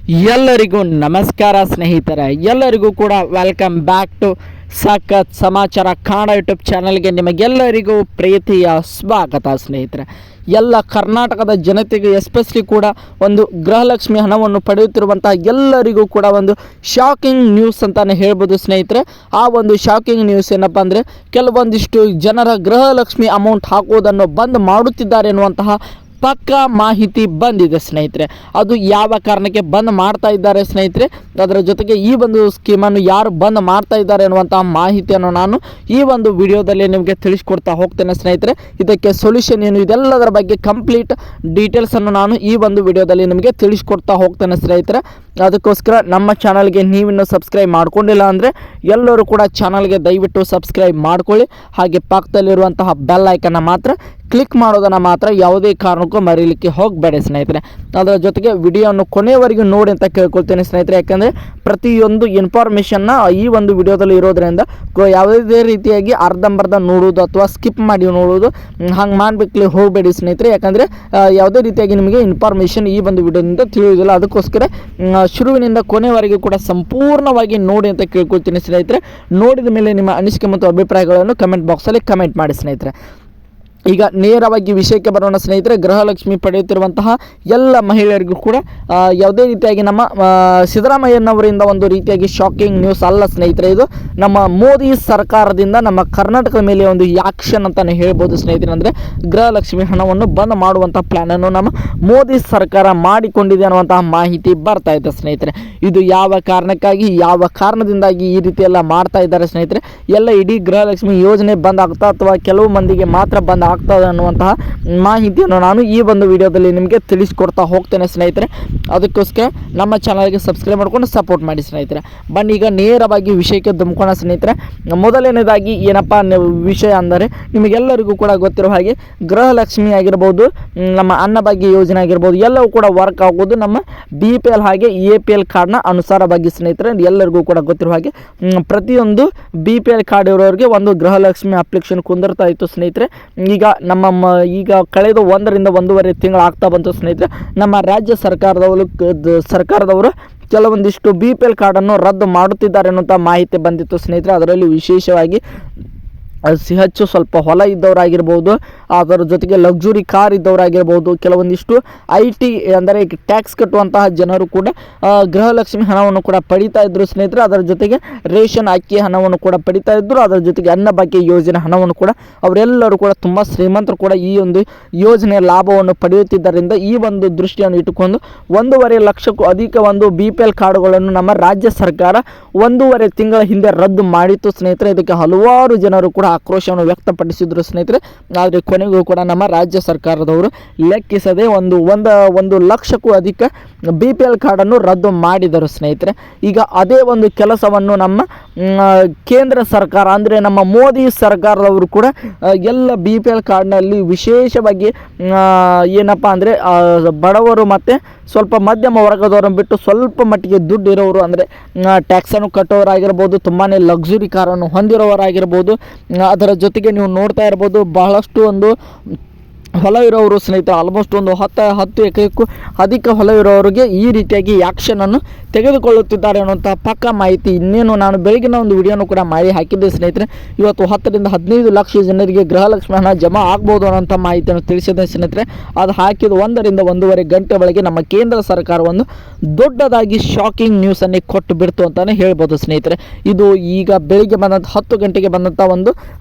ಎಲ್ಲರಿಗೂ ನಮಸ್ಕಾರ ಸ್ನೇಹಿತರೆ, ಎಲ್ಲರಿಗೂ ಕೂಡ ವೆಲ್ಕಮ್ ಬ್ಯಾಕ್ ಟು ಸಖತ್ ಸಮಾಚಾರ ಕನ್ನಡ ಯೂಟ್ಯೂಬ್ ಚಾನಲ್ಗೆ ನಿಮಗೆಲ್ಲರಿಗೂ ಪ್ರೀತಿಯ ಸ್ವಾಗತ. ಸ್ನೇಹಿತರೆ, ಎಲ್ಲ ಕರ್ನಾಟಕದ ಜನತೆಗೆ ಎಸ್ಪೆಷಲಿ ಕೂಡ ಒಂದು ಗೃಹಲಕ್ಷ್ಮಿ ಹಣವನ್ನು ಪಡೆಯುತ್ತಿರುವಂಥ ಎಲ್ಲರಿಗೂ ಕೂಡ ಒಂದು ಶಾಕಿಂಗ್ ನ್ಯೂಸ್ ಅಂತಲೇ ಹೇಳ್ಬೋದು ಸ್ನೇಹಿತರೆ. ಆ ಒಂದು ಶಾಕಿಂಗ್ ನ್ಯೂಸ್ ಏನಪ್ಪ ಅಂದರೆ, ಕೆಲವೊಂದಿಷ್ಟು ಜನರ ಗೃಹಲಕ್ಷ್ಮಿ ಅಮೌಂಟ್ ಹಾಕುವುದನ್ನು ಬಂದ್ ಮಾಡುತ್ತಿದ್ದಾರೆ ಎನ್ನುವಂತಹ ಪಕ್ಕಾ ಮಾಹಿತಿ ಬಂದಿದೆ ಸ್ನೇಹಿತರೆ. ಅದು ಯಾವ ಕಾರಣಕ್ಕೆ ಬಂದ್ ಮಾಡ್ತಾ ಇದ್ದಾರೆ ಸ್ನೇಹಿತರೆ, ಅದರ ಜೊತೆಗೆ ಈ ಒಂದು ಸ್ಕೀಮನ್ನು ಯಾರು ಬಂದ್ ಮಾಡ್ತಾ ಇದ್ದಾರೆ ಅನ್ನುವಂತಹ ಮಾಹಿತಿಯನ್ನು ನಾನು ಈ ಒಂದು ವಿಡಿಯೋದಲ್ಲಿ ನಿಮಗೆ ತಿಳಿಸ್ಕೊಡ್ತಾ ಹೋಗ್ತೇನೆ ಸ್ನೇಹಿತರೆ. ಇದಕ್ಕೆ ಸೊಲ್ಯೂಷನ್ ಏನು, ಇದೆಲ್ಲದರ ಬಗ್ಗೆ ಕಂಪ್ಲೀಟ್ ಡೀಟೇಲ್ಸನ್ನು ನಾನು ಈ ಒಂದು ವಿಡಿಯೋದಲ್ಲಿ ನಿಮಗೆ ತಿಳಿಸ್ಕೊಡ್ತಾ ಹೋಗ್ತೇನೆ ಸ್ನೇಹಿತರೆ. ಅದಕ್ಕೋಸ್ಕರ ನಮ್ಮ ಚಾನಲ್ಗೆ ನೀವಿನ್ನೂ ಸಬ್ಸ್ಕ್ರೈಬ್ ಮಾಡ್ಕೊಂಡಿಲ್ಲ ಅಂದರೆ ಎಲ್ಲರೂ ಕೂಡ ಚಾನಲ್ಗೆ ದಯವಿಟ್ಟು ಸಬ್ಸ್ಕ್ರೈಬ್ ಮಾಡ್ಕೊಳ್ಳಿ. ಹಾಗೆ ಪಕ್ಕದಲ್ಲಿರುವಂತಹ ಬೆಲ್ ಐಕನ್ನ ಮಾತ್ರ ಕ್ಲಿಕ್ ಮಾಡೋದನ್ನು ಮಾತ್ರ ಯಾವುದೇ ಕಾರಣಕ್ಕೂ ಮರೀಲಿಕ್ಕೆ ಹೋಗಬೇಡಿ ಸ್ನೇಹಿತರೆ. ಅದರ ಜೊತೆಗೆ ವಿಡಿಯೋವನ್ನು ಕೊನೆಯವರೆಗೂ ನೋಡಿ ಅಂತ ಕೇಳ್ಕೊಳ್ತೇನೆ ಸ್ನೇಹಿತರೆ. ಯಾಕಂದರೆ ಪ್ರತಿಯೊಂದು ಇನ್ಫಾರ್ಮೇಷನ್ನ ಈ ಒಂದು ವಿಡಿಯೋದಲ್ಲಿ ಇರೋದರಿಂದ ಯಾವುದೇ ರೀತಿಯಾಗಿ ಅರ್ಧಂಬರ್ಧ ನೋಡುವುದು ಅಥವಾ ಸ್ಕಿಪ್ ಮಾಡಿ ನೋಡುವುದು ಹಂಗೆ ಮಾಡಬೇಕಲ್ಲಿ ಹೋಗಬೇಡಿ ಸ್ನೇಹಿತರೆ. ಯಾಕಂದರೆ ಯಾವುದೇ ರೀತಿಯಾಗಿ ನಿಮಗೆ ಇನ್ಫಾರ್ಮೇಷನ್ ಈ ಒಂದು ವಿಡಿಯೋದಿಂದ ತಿಳಿಯುವುದಿಲ್ಲ. ಅದಕ್ಕೋಸ್ಕರ ಶುರುವಿನಿಂದ ಕೊನೆವರೆಗೂ ಕೂಡ ಸಂಪೂರ್ಣವಾಗಿ ನೋಡಿ ಅಂತ ಕೇಳ್ಕೊಳ್ತೀನಿ ಸ್ನೇಹಿತರೆ. ನೋಡಿದ ಮೇಲೆ ನಿಮ್ಮ ಅನಿಸಿಕೆ ಮತ್ತು ಅಭಿಪ್ರಾಯಗಳನ್ನು ಕಮೆಂಟ್ ಬಾಕ್ಸಲ್ಲಿ ಕಮೆಂಟ್ ಮಾಡಿ ಸ್ನೇಹಿತರೆ. ಈಗ ನೇರವಾಗಿ ವಿಷಯಕ್ಕೆ ಬರೋಣ ಸ್ನೇಹಿತರೆ. ಗೃಹಲಕ್ಷ್ಮಿ ಪಡೆಯುತ್ತಿರುವಂತಹ ಎಲ್ಲ ಮಹಿಳೆಯರಿಗೂ ಕೂಡ ಯಾವುದೇ ರೀತಿಯಾಗಿ ನಮ್ಮ ಸಿದ್ದರಾಮಯ್ಯನವರಿಂದ ಒಂದು ರೀತಿಯಾಗಿ ಶಾಕಿಂಗ್ ನ್ಯೂಸ್ ಅಲ್ಲ ಸ್ನೇಹಿತರೆ. ಇದು ನಮ್ಮ ಮೋದಿ ಸರ್ಕಾರದಿಂದ ನಮ್ಮ ಕರ್ನಾಟಕದ ಮೇಲೆ ಒಂದು ಆ್ಯಕ್ಷನ್ ಅಂತಲೇ ಹೇಳ್ಬೋದು ಸ್ನೇಹಿತರೆ. ಅಂದರೆ ಗೃಹಲಕ್ಷ್ಮಿ ಹಣವನ್ನು ಬಂದ್ ಮಾಡುವಂಥ ಪ್ಲ್ಯಾನನ್ನು ನಮ್ಮ ಮೋದಿ ಸರ್ಕಾರ ಮಾಡಿಕೊಂಡಿದೆ ಅನ್ನುವಂತಹ ಮಾಹಿತಿ ಬರ್ತಾ ಇದೆ ಸ್ನೇಹಿತರೆ. ಇದು ಯಾವ ಕಾರಣಕ್ಕಾಗಿ, ಯಾವ ಕಾರಣದಿಂದಾಗಿ ಈ ರೀತಿ ಎಲ್ಲ ಮಾಡ್ತಾ ಇದ್ದಾರೆ ಸ್ನೇಹಿತರೆ. ಎಲ್ಲ ಇಡೀ ಗೃಹಲಕ್ಷ್ಮಿ ಯೋಜನೆ ಬಂದ್ ಆಗ್ತಾ ಅಥವಾ ಕೆಲವು ಮಂದಿಗೆ ಮಾತ್ರ ಬಂದ್ ಆಗ್ತದೆ ಅನ್ನುವಂತಹ ಮಾಹಿತಿಯನ್ನು ನಾನು ಈ ಒಂದು ವಿಡಿಯೋದಲ್ಲಿ ನಿಮಗೆ ತಿಳಿಸ್ಕೊಡ್ತಾ ಹೋಗ್ತೇನೆ ಸ್ನೇಹಿತರೆ. ಅದಕ್ಕೋಸ್ಕರ ನಮ್ಮ ಚಾನಲ್ಗೆ ಸಬ್ಸ್ಕ್ರೈಬ್ ಮಾಡ್ಕೊಂಡು ಸಪೋರ್ಟ್ ಮಾಡಿ ಸ್ನೇಹಿತರೆ. ಬನ್ನಿ ಈಗ ನೇರವಾಗಿ ವಿಷಯಕ್ಕೆ ಧುಮ್ಕೋಣ ಸ್ನೇಹಿತರೆ. ಮೊದಲನೇದಾಗಿ ಏನಪ್ಪ ವಿಷಯ ಅಂದರೆ, ನಿಮಗೆಲ್ಲರಿಗೂ ಕೂಡ ಗೊತ್ತಿರೋ ಹಾಗೆ ಗೃಹಲಕ್ಷ್ಮಿ ಆಗಿರ್ಬೋದು, ನಮ್ಮ ಅನ್ನಭಾಗ್ಯ ಯೋಜನೆ ಆಗಿರ್ಬೋದು, ಎಲ್ಲವೂ ಕೂಡ ವರ್ಕ್ ಆಗೋದು ನಮ್ಮ BPL ಹಾಗೆ APL ಕಾರ್ಡ್ನ ಅನುಸಾರವಾಗಿ ಸ್ನೇಹಿತರೆ. ಎಲ್ಲರಿಗೂ ಕೂಡ ಗೊತ್ತಿರೋ ಹಾಗೆ ಪ್ರತಿಯೊಂದು BPL ಕಾರ್ಡ್ ಇರೋರಿಗೆ ಒಂದು ಗೃಹಲಕ್ಷ್ಮಿ ಅಪ್ಲಿಕೇಶನ್ ಕುಂದಿರ್ತಾ ಇತ್ತು ಸ್ನೇಹಿತರೆ. ಈಗ ಕಳೆದ 1 ರಿಂದ 1.5 ತಿಂಗಳು ಆಗ್ತಾ ಬಂತು ಸ್ನೇಹಿತರೆ. ನಮ್ಮ ರಾಜ್ಯ ಸರ್ಕಾರದವರು ಕೆಲವೊಂದಿಷ್ಟು BPL ಕಾರ್ಡನ್ನು ರದ್ದು ಮಾಡುತ್ತಿದ್ದಾರೆ ಅನ್ನುವಂಥ ಮಾಹಿತಿ ಬಂದಿತ್ತು ಸ್ನೇಹಿತರೆ. ಅದರಲ್ಲಿ ವಿಶೇಷವಾಗಿ ಹೆಚ್ಚು ಸ್ವಲ್ಪ ಹೊಲ ಇದ್ದವರಾಗಿರ್ಬೋದು, ಅದರ ಜೊತೆಗೆ ಲಕ್ಸುರಿ ಕಾರ್ ಇದ್ದವರಾಗಿರ್ಬೋದು, ಕೆಲವೊಂದಿಷ್ಟು IT ಅಂದರೆ ಟ್ಯಾಕ್ಸ್ ಕಟ್ಟುವಂತಹ ಜನರು ಕೂಡ ಗೃಹಲಕ್ಷ್ಮಿ ಹಣವನ್ನು ಕೂಡ ಪಡಿತಾ ಇದ್ದರು ಸ್ನೇಹಿತರೆ. ಅದರ ಜೊತೆಗೆ ರೇಷನ್ ಅಕ್ಕಿ ಹಣವನ್ನು ಕೂಡ ಪಡಿತಾ ಇದ್ದರು. ಅದರ ಜೊತೆಗೆ ಅನ್ನಭಾಗ್ಯ ಯೋಜನೆ ಹಣವನ್ನು ಕೂಡ ಅವರೆಲ್ಲರೂ ಕೂಡ ತುಂಬ ಶ್ರೀಮಂತರು ಕೂಡ ಈ ಒಂದು ಯೋಜನೆಯ ಲಾಭವನ್ನು ಪಡೆಯುತ್ತಿದ್ದರಿಂದ ಈ ಒಂದು ದೃಷ್ಟಿಯನ್ನು ಇಟ್ಟುಕೊಂಡು 1.5 ಲಕ್ಷಕ್ಕೂ ಅಧಿಕ ಒಂದು BPL ಕಾರ್ಡುಗಳನ್ನು ನಮ್ಮ ರಾಜ್ಯ ಸರ್ಕಾರ 1.5 ತಿಂಗಳ ಹಿಂದೆ ರದ್ದು ಮಾಡಿತ್ತು ಸ್ನೇಹಿತರೆ. ಇದಕ್ಕೆ ಹಲವಾರು ಜನರು ಕೂಡ ಆಕ್ರೋಶವನ್ನು ವ್ಯಕ್ತಪಡಿಸಿದ್ರು ಸ್ನೇಹಿತರೆ. ಆದರೆ ಕೊನೆಗೂ ಕೂಡ ನಮ್ಮ ರಾಜ್ಯ ಸರ್ಕಾರದವರು ಲೆಕ್ಕಿಸದೆ ಒಂದು ಲಕ್ಷಕ್ಕೂ ಅಧಿಕ BPL ಕಾರ್ಡನ್ನು ರದ್ದು ಮಾಡಿದರು ಸ್ನೇಹಿತರೆ. ಈಗ ಅದೇ ಒಂದು ಕೆಲಸವನ್ನು ನಮ್ಮ ಕೇಂದ್ರ ಸರ್ಕಾರ ಅಂದರೆ ನಮ್ಮ ಮೋದಿ ಸರ್ಕಾರದವರು ಕೂಡ ಎಲ್ಲ BPL ಕಾರ್ಡ್ನಲ್ಲಿ ವಿಶೇಷವಾಗಿ ಏನಪ್ಪ ಅಂದರೆ ಬಡವರು ಮತ್ತು ಸ್ವಲ್ಪ ಮಧ್ಯಮ ವರ್ಗದವರನ್ನು ಬಿಟ್ಟು ಸ್ವಲ್ಪ ಮಟ್ಟಿಗೆ ದುಡ್ಡು ಇರೋರು, ಅಂದರೆ ಟ್ಯಾಕ್ಸನ್ನು ಕಟ್ಟೋರಾಗಿರ್ಬೋದು, ತುಂಬಾ ಲಕ್ಸುರಿ ಕಾರನ್ನು ಹೊಂದಿರೋರಾಗಿರ್ಬೋದು, ಅದರ ಜೊತೆಗೆ ನೀವು ನೋಡ್ತಾ ಇರ್ಬೋದು ಬಹಳಷ್ಟು ಒಂದು ಹೊಲ ಇರೋರು ಸ್ನೇಹಿತರೆ, ಆಲ್ಮೋಸ್ಟ್ ಒಂದು 10 ಎಕರೆಕ್ಕೂ ಅಧಿಕ ಹೊಲ ಇರೋರಿಗೆ ಈ ರೀತಿಯಾಗಿ ಆ್ಯಕ್ಷನನ್ನು ತೆಗೆದುಕೊಳ್ಳುತ್ತಿದ್ದಾರೆ ಅನ್ನುವಂಥ ಪಕ್ಕಾ ಮಾಹಿತಿ ಇನ್ನೇನು ನಾನು ಬೆಳಗಿನ ಒಂದು ವಿಡಿಯೋನು ಕೂಡ ಮಾಡಿ ಹಾಕಿದ್ದೆ ಸ್ನೇಹಿತರೆ. ಇವತ್ತು 10 ರಿಂದ 15 ಲಕ್ಷ ಜನರಿಗೆ ಗೃಹಲಕ್ಷ್ಮಿ ಹಣ ಜಮಾ ಆಗ್ಬೋದು ಅನ್ನೋಂಥ ಮಾಹಿತಿಯನ್ನು ತಿಳಿಸಿದೆ ಸ್ನೇಹಿತರೆ. ಅದು ಹಾಕಿದ 1 ರಿಂದ 1.5 ಗಂಟೆ ಒಳಗೆ ನಮ್ಮ ಕೇಂದ್ರ ಸರ್ಕಾರ ಒಂದು ದೊಡ್ಡದಾಗಿ ಶಾಕಿಂಗ್ ನ್ಯೂಸನ್ನೇ ಕೊಟ್ಟು ಬಿಡ್ತು ಅಂತಲೇ ಹೇಳ್ಬೋದು ಸ್ನೇಹಿತರೆ. ಇದು ಈಗ ಬೆಳಿಗ್ಗೆ ಬಂದಂಥ 10 ಗಂಟೆಗೆ ಬಂದಂಥ ಒಂದು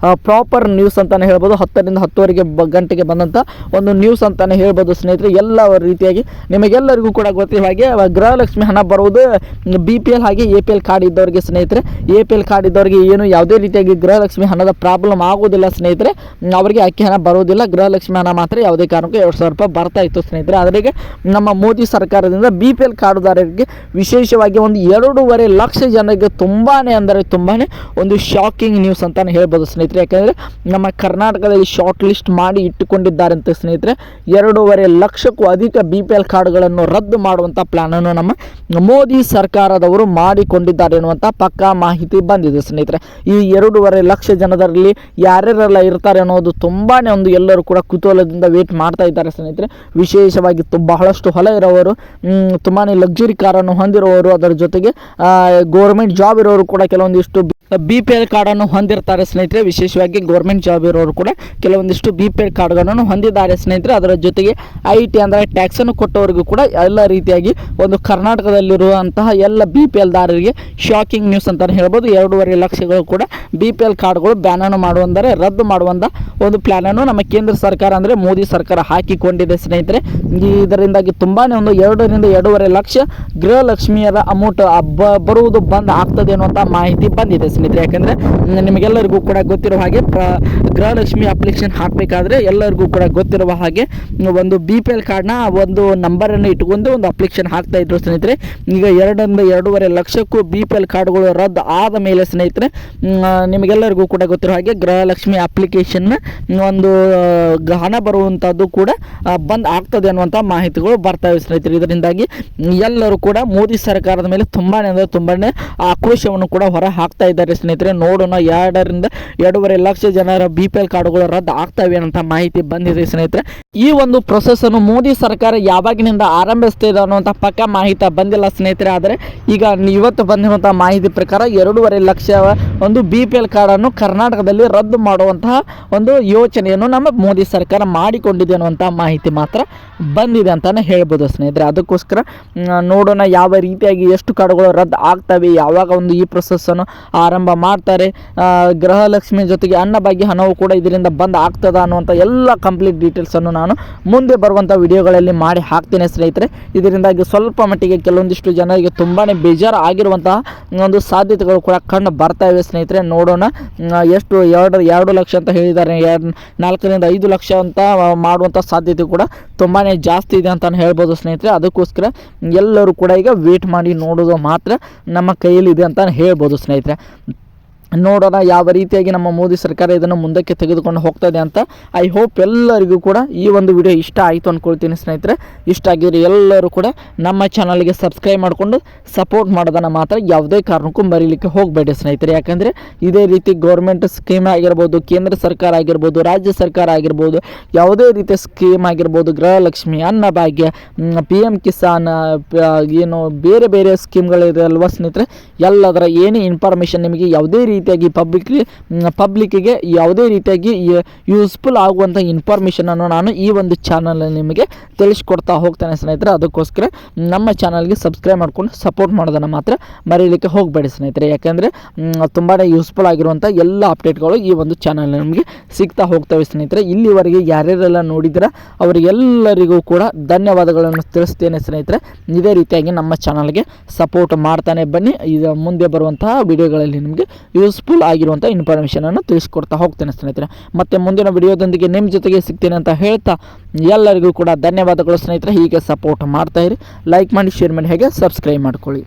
ಪ್ರಾಪರ್ ನ್ಯೂಸ್ ಅಂತಲೇ ಹೇಳ್ಬೋದು. 10 ರಿಂದ 10 ಗಂಟೆಗೆ ಬಂದಂಥ ಒಂದು ನ್ಯೂಸ್ ಅಂತಾನೆ ಹೇಳ್ಬೋದು ಸ್ನೇಹಿತರೆ. ಎಲ್ಲ ರೀತಿಯಾಗಿ ನಿಮಗೆಲ್ಲರಿಗೂ ಕೂಡ ಗೊತ್ತಿರೋ ಹಾಗೆ ಗೃಹಲಕ್ಷ್ಮಿ ಹಣ ಬರುವುದು BPL ಹಾಗೆ APL ಕಾರ್ಡ್ ಇದ್ದವರಿಗೆ ಸ್ನೇಹಿತರೆ. APL ಕಾರ್ಡ್ ಇದ್ದವರಿಗೆ ಏನು ಯಾವುದೇ ರೀತಿಯಾಗಿ ಗೃಹಲಕ್ಷ್ಮಿ ಹಣದ ಪ್ರಾಬ್ಲಮ್ ಆಗೋದಿಲ್ಲ ಸ್ನೇಹಿತರೆ. ಅವರಿಗೆ ಅಕ್ಕಿ ಹಣ ಬರೋದಿಲ್ಲ, ಗೃಹಲಕ್ಷ್ಮಿ ಹಣ ಮಾತ್ರ ಯಾವುದೇ ಕಾರಣಕ್ಕೂ 2,000 ರೂಪಾಯಿ ಬರ್ತಾ ಇತ್ತು ಸ್ನೇಹಿತರೆ. ಅದರಿಗೆ ನಮ್ಮ ಮೋದಿ ಸರ್ಕಾರದಿಂದ BPL ಕಾರ್ಡುದಾರರಿಗೆ ವಿಶೇಷವಾಗಿ ಒಂದು 2.5 ಲಕ್ಷ ಜನರಿಗೆ ತುಂಬಾ ಒಂದು ಶಾಕಿಂಗ್ ನ್ಯೂಸ್ ಅಂತಾನೆ ಹೇಳ್ಬೋದು ಸ್ನೇಹಿತರೆ. ಯಾಕಂದರೆ ನಮ್ಮ ಕರ್ನಾಟಕದಲ್ಲಿ ಶಾರ್ಟ್ ಲಿಸ್ಟ್ ಮಾಡಿ ಇಟ್ಟುಕೊಂಡಿದ್ದಾರೆ ಮಾಡಿದ್ದಾರೆ ಅಂತ ಸ್ನೇಹಿತರೆ. 2.5 ಲಕ್ಷಕ್ಕೂ ಅಧಿಕ BPL ಕಾರ್ಡ್ಗಳನ್ನು ರದ್ದು ಮಾಡುವಂಥ ಪ್ಲಾನನ್ನು ನಮ್ಮ ಮೋದಿ ಸರ್ಕಾರದವರು ಮಾಡಿಕೊಂಡಿದ್ದಾರೆ ಎನ್ನುವಂಥ ಪಕ್ಕಾ ಮಾಹಿತಿ ಬಂದಿದೆ ಸ್ನೇಹಿತರೆ. ಈ 2.5 ಲಕ್ಷ ಜನರಲ್ಲಿ ಯಾರ್ಯಾರೆಲ್ಲ ಇರ್ತಾರೆ ಅನ್ನೋದು ತುಂಬಾ ಒಂದು ಎಲ್ಲರೂ ಕೂಡ ಕುತೂಹಲದಿಂದ ವೇಟ್ ಮಾಡ್ತಾ ಇದ್ದಾರೆ ಸ್ನೇಹಿತರೆ. ವಿಶೇಷವಾಗಿ ಬಹಳಷ್ಟು ಹೊಲ ಇರೋವರು, ತುಂಬಾ ಲಕ್ಸುರಿ ಕಾರನ್ನು ಹೊಂದಿರುವವರು, ಅದರ ಜೊತೆಗೆ ಗೌರ್ಮೆಂಟ್ ಜಾಬ್ ಇರೋರು ಕೂಡ ಕೆಲವೊಂದಿಷ್ಟು BPL ಕಾರ್ಡನ್ನು ಹೊಂದಿರ್ತಾರೆ ಸ್ನೇಹಿತರೆ. ವಿಶೇಷವಾಗಿ ಗೌರ್ಮೆಂಟ್ ಜಾಬ್ ಇರೋರು ಕೂಡ ಕೆಲವೊಂದಿಷ್ಟು BPL ಕಾರ್ಡ್ಗಳನ್ನು ಹೊಂದಿದ್ದಾರೆ ಸ್ನೇಹಿತರೆ. ಅದರ ಜೊತೆಗೆ IT ಅಂದರೆ ಟ್ಯಾಕ್ಸನ್ನು ಕೊಟ್ಟವರಿಗೂ ಕೂಡ ಎಲ್ಲ ರೀತಿಯಾಗಿ ಒಂದು ಕರ್ನಾಟಕದಲ್ಲಿರುವಂತಹ ಎಲ್ಲ BPL ದಾರರಿಗೆ ಶಾಕಿಂಗ್ ನ್ಯೂಸ್ ಅಂತಲೇ ಹೇಳ್ಬೋದು. 2.5 ಲಕ್ಷಗಳು ಕೂಡ BPL ಕಾರ್ಡ್ಗಳು ಬ್ಯಾನನ್ನು ಮಾಡುವಂದರೆ ರದ್ದು ಮಾಡುವಂಥ ಒಂದು ಪ್ಲ್ಯಾನನ್ನು ನಮ್ಮ ಕೇಂದ್ರ ಸರ್ಕಾರ ಅಂದರೆ ಮೋದಿ ಸರ್ಕಾರ ಹಾಕಿಕೊಂಡಿದೆ ಸ್ನೇಹಿತರೆ. ಇದರಿಂದಾಗಿ ತುಂಬಾ ಒಂದು 2 ರಿಂದ 2.5 ಲಕ್ಷ ಗೃಹಲಕ್ಷ್ಮಿಯರ ಅಮೌಂಟ್ ಬರುವುದು ಬಂದ್ ಆಗ್ತದೆ ಅನ್ನುವಂಥ ಮಾಹಿತಿ ಬಂದಿದೆ ಸ್ನೇಹಿತರೆ. ಯಾಕಂದರೆ ನಿಮಗೆಲ್ಲರಿಗೂ ಕೂಡ ಗೊತ್ತಿರುವ ಹಾಗೆ ಗೃಹಲಕ್ಷ್ಮಿ ಅಪ್ಲಿಕೇಶನ್ ಹಾಕಬೇಕಾದ್ರೆ ಎಲ್ಲರಿಗೂ ಕೂಡ ಗೊತ್ತಿರುವ ಹಾಗೆ ಒಂದು BPL ಕಾರ್ಡ್ನ ಒಂದು ನಂಬರನ್ನು ಇಟ್ಟುಕೊಂಡು ಒಂದು ಅಪ್ಲಿಕೇಶನ್ ಹಾಕ್ತಾ ಇದ್ರು ಸ್ನೇಹಿತರೆ. ಈಗ 2 ರಿಂದ 2.5 ಲಕ್ಷಕ್ಕೂ BPL ಕಾರ್ಡ್ಗಳು ರದ್ದು ಆದ ಮೇಲೆ ಸ್ನೇಹಿತರೆ ನಿಮಗೆಲ್ಲರಿಗೂ ಕೂಡ ಗೊತ್ತಿರೋ ಹಾಗೆ ಗೃಹಲಕ್ಷ್ಮಿ ಅಪ್ಲಿಕೇಶನ್ ಒಂದು ಹಣ ಬರುವಂಥದ್ದು ಕೂಡ ಬಂದ್ ಆಗ್ತದೆ ಅನ್ನುವಂಥ ಮಾಹಿತಿಗಳು ಬರ್ತಾವೆ ಸ್ನೇಹಿತರೆ. ಇದರಿಂದಾಗಿ ಎಲ್ಲರೂ ಕೂಡ ಮೋದಿ ಸರ್ಕಾರದ ಮೇಲೆ ತುಂಬಾ ಅಂದರೆ ತುಂಬಾ ಆಕ್ರೋಶವನ್ನು ಕೂಡ ಹೊರ ಹಾಕ್ತಾ ಇದ್ದಾರೆ ಸ್ನೇಹಿತರೆ. ನೋಡೋಣ 2 ರಿಂದ 2.5 ಲಕ್ಷ ಜನರ BPL ಕಾರ್ಡ್ಗಳು ರದ್ದು ಆಗ್ತವೆ ಅಂತ ಮಾಹಿತಿ ಬಂದಿದೆ ಸ್ನೇಹಿತರೆ. ಈ ಒಂದು ಪ್ರೊಸೆಸ್ ಅನ್ನು ಮೋದಿ ಸರ್ಕಾರ ಯಾವಾಗಿನಿಂದ ಆರಂಭಿಸ್ತಿದೆ ಅನ್ನುವಂಥ ಪಕ್ಕ ಮಾಹಿತಿ ಬಂದಿಲ್ಲ ಸ್ನೇಹಿತರೆ. ಆದರೆ ಈಗ ಇವತ್ತು ಬಂದಿರುವಂಥ ಮಾಹಿತಿ ಪ್ರಕಾರ 2.5 ಲಕ್ಷ ಒಂದು BPL ಕಾರ್ಡನ್ನು ಕರ್ನಾಟಕದಲ್ಲಿ ರದ್ದು ಮಾಡುವಂತಹ ಒಂದು ಯೋಚನೆಯನ್ನು ನಮ್ಮ ಮೋದಿ ಸರ್ಕಾರ ಮಾಡಿಕೊಂಡಿದೆ ಅನ್ನುವಂಥ ಮಾಹಿತಿ ಮಾತ್ರ ಬಂದಿದೆ ಅಂತಲೇ ಹೇಳ್ಬೋದು ಸ್ನೇಹಿತರೆ. ಅದಕ್ಕೋಸ್ಕರ ನೋಡೋಣ ಯಾವ ರೀತಿಯಾಗಿ ಎಷ್ಟು ಕಾರ್ಡ್ಗಳು ರದ್ದು ಆಗ್ತವೆ, ಯಾವಾಗ ಒಂದು ಈ ಪ್ರೊಸೆಸ್ಸನ್ನು ಆರಂಭ ಮಾಡ್ತಾರೆ, ಗೃಹಲಕ್ಷ್ಮಿ ಜೊತೆಗೆ ಅನ್ನಭಾಗ್ಯ ಹಣವು ಕೂಡ ಇದರಿಂದ ಬಂದ್ ಆಗ್ತದ ಅನ್ನುವಂಥ ಎಲ್ಲ ಕಂಪ್ಲೀಟ್ ಡೀಟೇಲ್ಸನ್ನು ನಾನು ಮುಂದೆ ಬರುವಂಥ ವಿಡಿಯೋಗಳಲ್ಲಿ ಮಾಡಿ ಹಾಕ್ತೇನೆ ಸ್ನೇಹಿತರೆ. ಇದರಿಂದಾಗಿ ಸ್ವಲ್ಪ ಮಟ್ಟಿಗೆ ಕೆಲವೊಂದಿಷ್ಟು ಜನರಿಗೆ ತುಂಬಾ ಬೇಜಾರು ಆಗಿರುವಂತಹ ಒಂದು ಸಾಧ್ಯತೆಗಳು ಕೂಡ ಕಂಡು ಬರ್ತಾ ಇವೆ ಸ್ನೇಹಿತರೆ. ನೋಡೋಣ ಎಷ್ಟು 2 ಲಕ್ಷ ಅಂತ ಹೇಳಿದ್ದಾರೆ, 4 ರಿಂದ 5 ಲಕ್ಷ ಅಂತ ಮಾಡುವಂಥ ಸಾಧ್ಯತೆ ಕೂಡ ತುಂಬಾ ಜಾಸ್ತಿ ಇದೆ ಅಂತ ಹೇಳ್ಬೋದು ಸ್ನೇಹಿತರೆ. ಅದಕ್ಕೋಸ್ಕರ ಎಲ್ಲರೂ ಕೂಡ ಈಗ ವೇಟ್ ಮಾಡಿ ನೋಡೋದು ಮಾತ್ರ ನಮ್ಮ ಕೈಯಲ್ಲಿದೆ ಅಂತ ಹೇಳ್ಬೋದು ಸ್ನೇಹಿತರೆ. ನೋಡೋಣ ಯಾವ ರೀತಿಯಾಗಿ ನಮ್ಮ ಮೋದಿ ಸರ್ಕಾರ ಇದನ್ನು ಮುಂದಕ್ಕೆ ತೆಗೆದುಕೊಂಡು ಹೋಗ್ತದೆ ಅಂತ. ಐ ಹೋಪ್ ಎಲ್ಲರಿಗೂ ಕೂಡ ಈ ಒಂದು ವಿಡಿಯೋ ಇಷ್ಟ ಆಯಿತು ಅಂದ್ಕೊಳ್ತೀನಿ ಸ್ನೇಹಿತರೆ. ಇಷ್ಟ ಆಗಿದ್ರೆ ಎಲ್ಲರೂ ಕೂಡ ನಮ್ಮ ಚಾನಲ್ಗೆ ಸಬ್ಸ್ಕ್ರೈಬ್ ಮಾಡಿಕೊಂಡು ಸಪೋರ್ಟ್ ಮಾಡೋದನ್ನು ಮಾತ್ರ ಯಾವುದೇ ಕಾರಣಕ್ಕೂ ಮರೀಲಿಕ್ಕೆ ಹೋಗಬೇಡಿ ಸ್ನೇಹಿತರೆ. ಯಾಕಂದರೆ ಇದೇ ರೀತಿ ಗೌರ್ಮೆಂಟ್ ಸ್ಕೀಮ್ ಆಗಿರ್ಬೋದು, ಕೇಂದ್ರ ಸರ್ಕಾರ ಆಗಿರ್ಬೋದು, ರಾಜ್ಯ ಸರ್ಕಾರ ಆಗಿರ್ಬೋದು, ಯಾವುದೇ ರೀತಿಯ ಸ್ಕೀಮ್ ಆಗಿರ್ಬೋದು, ಗೃಹಲಕ್ಷ್ಮಿ, ಅನ್ನಭಾಗ್ಯ, PM ಕಿಸಾನ್, ಏನು ಬೇರೆ ಬೇರೆ ಸ್ಕೀಮ್ಗಳಿದೆ ಅಲ್ವಾ ಸ್ನೇಹಿತರೆ, ಎಲ್ಲದರ ಏನೇ ಇನ್ಫಾರ್ಮೇಷನ್ ನಿಮಗೆ ಯಾವುದೇ ರೀತಿಯಾಗಿ ಪಬ್ಲಿಕ್ಕಿಗೆ ಯಾವುದೇ ರೀತಿಯಾಗಿ ಯೂಸ್ಫುಲ್ ಆಗುವಂಥ ಇನ್ಫಾರ್ಮೇಷನನ್ನು ನಾನು ಈ ಒಂದು ಚಾನಲಲ್ಲಿ ನಿಮಗೆ ತಿಳಿಸ್ಕೊಡ್ತಾ ಹೋಗ್ತೇನೆ ಸ್ನೇಹಿತರೆ. ಅದಕ್ಕೋಸ್ಕರ ನಮ್ಮ ಚಾನಲ್ಗೆ ಸಬ್ಸ್ಕ್ರೈಬ್ ಮಾಡ್ಕೊಂಡು ಸಪೋರ್ಟ್ ಮಾಡೋದನ್ನು ಮಾತ್ರ ಮರೀಲಿಕ್ಕೆ ಹೋಗಬೇಡಿ ಸ್ನೇಹಿತರೆ. ಯಾಕೆಂದರೆ ತುಂಬಾ ಯೂಸ್ಫುಲ್ ಆಗಿರುವಂಥ ಎಲ್ಲ ಅಪ್ಡೇಟ್ಗಳು ಈ ಒಂದು ಚಾನಲ್ ನಮಗೆ ಸಿಗ್ತಾ ಹೋಗ್ತವೆ ಸ್ನೇಹಿತರೆ. ಇಲ್ಲಿವರೆಗೆ ಯಾರ್ಯಾರೆಲ್ಲ ನೋಡಿದ್ರೆ ಅವರಿಗೆಲ್ಲರಿಗೂ ಕೂಡ ಧನ್ಯವಾದಗಳನ್ನು ತಿಳಿಸ್ತೇನೆ ಸ್ನೇಹಿತರೆ. ಇದೇ ರೀತಿಯಾಗಿ ನಮ್ಮ ಚಾನಲ್ಗೆ ಸಪೋರ್ಟ್ ಮಾಡ್ತಾನೆ ಬನ್ನಿ. ಈಗ ಮುಂದೆ ಬರುವಂತಹ ವಿಡಿಯೋಗಳಲ್ಲಿ ನಿಮಗೆ ಯೂಸ್ಫುಲ್ ಆಗಿರುವಂಥ ಇನ್ಫಾರ್ಮೇಷನನ್ನು ತಿಳಿಸ್ಕೊಡ್ತಾ ಹೋಗ್ತೇನೆ ಸ್ನೇಹಿತರೆ. ಮತ್ತು ಮುಂದಿನ ವಿಡಿಯೋದೊಂದಿಗೆ ನಿಮ್ಮ ಜೊತೆಗೆ ಸಿಗ್ತೇನೆ ಅಂತ ಹೇಳ್ತಾ ಎಲ್ಲರಿಗೂ ಕೂಡ ಧನ್ಯವಾದಗಳು ಸ್ನೇಹಿತರೆ. ಹೀಗೆ ಸಪೋರ್ಟ್ ಮಾಡ್ತಾಯಿರಿ, ಲೈಕ್ ಮಾಡಿ, ಶೇರ್ ಮಾಡಿ, ಹಾಗೆ ಸಬ್ಸ್ಕ್ರೈಬ್ ಮಾಡ್ಕೊಳ್ಳಿ.